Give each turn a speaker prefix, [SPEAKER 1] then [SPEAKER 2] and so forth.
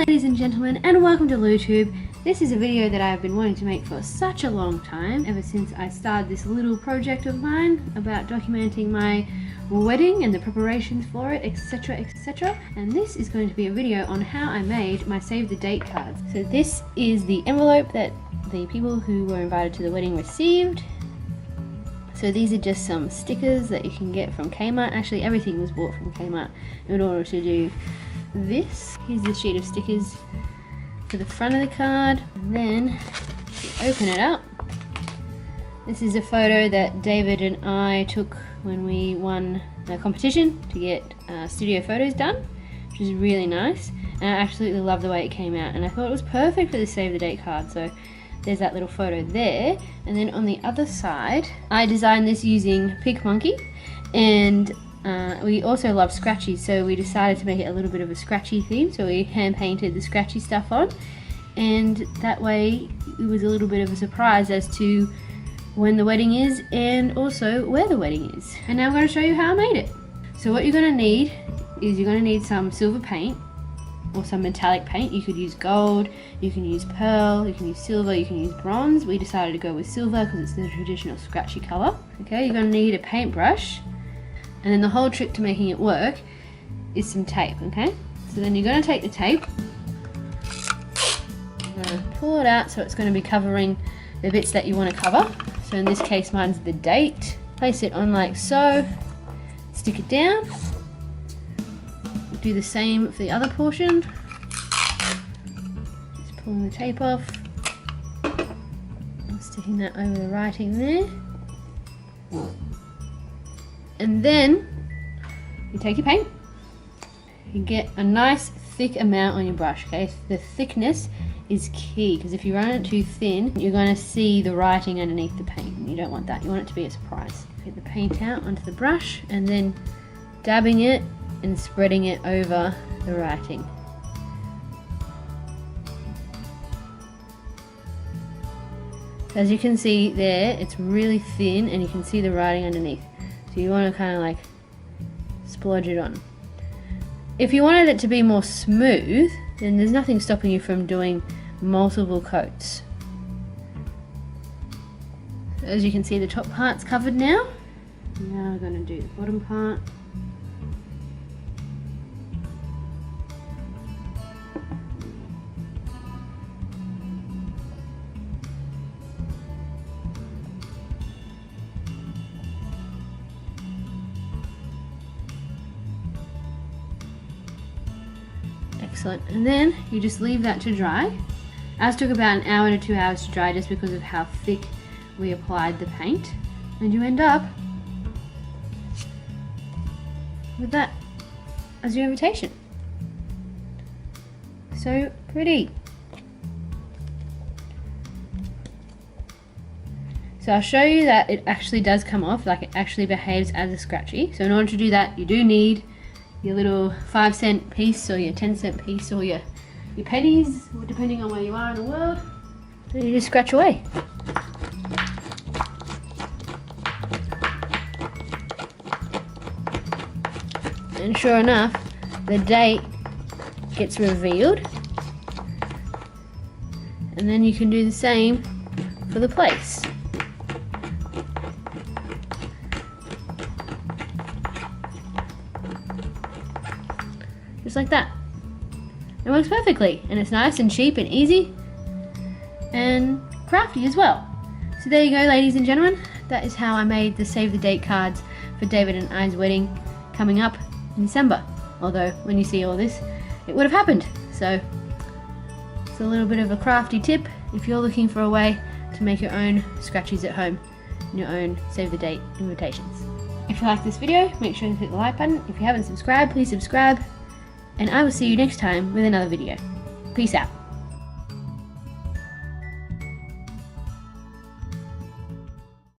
[SPEAKER 1] Ladies and gentlemen, and welcome to LouTube. This is a video that I've been wanting to make for such a long time, ever since I started this little project of mine about documenting my wedding and the preparations for it, etc, etc. And this is going to be a video on how I made my save the date cards. So this is the envelope that the people who were invited to the wedding received. So these are just some stickers that you can get from Kmart. Actually, everything was bought from Kmart in order to do this. Here's the sheet of stickers for the front of the card, and then you open it up. This is a photo that David and I took when we won a competition to get studio photos done, which is really nice, and I absolutely love the way it came out, and I thought it was perfect for the save the date card. So there's that little photo there, and then on the other side I designed this using PicMonkey, and we also love Scratchie, so we decided to make it a little bit of a Scratchie theme. So we hand painted the Scratchie stuff on, and that way it was a little bit of a surprise as to when the wedding is and also where the wedding is. And now I'm going to show you how I made it. So what you're going to need is you're going to need some silver paint or some metallic paint. You could use gold, you can use pearl, you can use silver, you can use bronze. We decided to go with silver because it's the traditional Scratchie colour. Okay, you're going to need a paintbrush, and then the whole trick to making it work is some tape. Okay, so then you're going to take the tape, you're going to pull it out so it's going to be covering the bits that you want to cover. So in this case mine's the date. Place it on like so, stick it down. Do the same for the other portion. Just pulling the tape off and sticking that over the writing there. And then you take your paint, you get a nice thick amount on your brush. Okay, the thickness is key, because if you run it too thin you're going to see the writing underneath the paint, and you don't want that. You want it to be a surprise. Get the paint out onto the brush and then dabbing it and spreading it over the writing. As you can see there, it's really thin and you can see the writing underneath. So you want to kind of like splodge it on. If you wanted it to be more smooth, then there's nothing stopping you from doing multiple coats. So as you can see, the top part's covered now. Now we're going to do the bottom part. Excellent, and then you just leave that to dry. Ours took about an hour to 2 hours to dry just because of how thick we applied the paint, and you end up with that as your invitation. So pretty. So I'll show you that it actually does come off, like it actually behaves as a Scratchie. So in order to do that, you do need your little 5-cent piece or your 10-cent piece or your pennies, or depending on where you are in the world. Then you just scratch away. And sure enough, the date gets revealed, and then you can do the same for the place. Just like that. It works perfectly, and it's nice and cheap and easy and crafty as well. So there you go, ladies and gentlemen. That is how I made the save the date cards for David and I's wedding coming up in December. Although when you see all this, it would have happened. So it's a little bit of a crafty tip if you're looking for a way to make your own Scratchies at home and your own save the date invitations. If you like this video, make sure to hit the like button. If you haven't subscribed, please subscribe. And I will see you next time with another video. Peace out.